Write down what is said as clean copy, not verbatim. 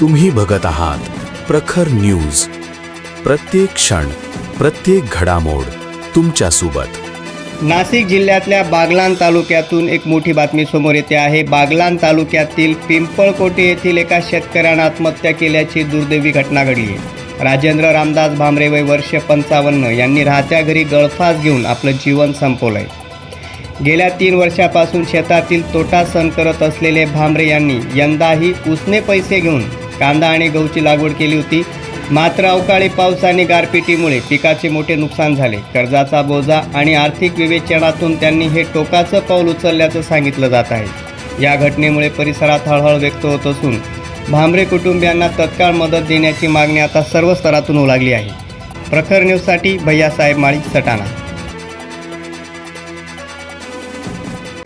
तुम्ही बघत आहात प्रखर न्यूज. प्रत्येक क्षण, प्रत्येक घडामोड तुमच्या सोबत. नाशिक जिल्ह्यातल्या बागलाण तालुक्यातून एक मोठी बातमी समोर येते आहे. बागलाण तालुक्यातील पिंपळकोटे येथील एका शेतकऱ्यानं आत्महत्या केल्याची दुर्दैवी घटना घडली आहे. राजेंद्र रामदास भामरे वय वर्ष 55 यांनी राहत्या घरी गळफास घेऊन आपलं जीवन संपवलं आहे. गेल्या 3 वर्षापासून शेतातील तोटा सहन करत असलेले भामरे यांनी यंदाही उसने पैसे घेऊन कांदा आणि गहूची लागवड केली होती. मात्र अवकाळी पाऊस आणि गारपिटीमुळे पिकाचे मोठे नुकसान झाले. कर्जाचा बोजा आणि आर्थिक विवेचनातून त्यांनी हे टोकाचं पाऊल उचलल्याचं सांगितलं जात आहे. या घटनेमुळे परिसरात हळहळ व्यक्त होत असून भामरे कुटुंबियांना तत्काळ मदत देण्याची मागणी आता सर्व स्तरातून उलागली आहे. प्रखर न्यूजसाठी भैयासाहेब माळी, सटाणा.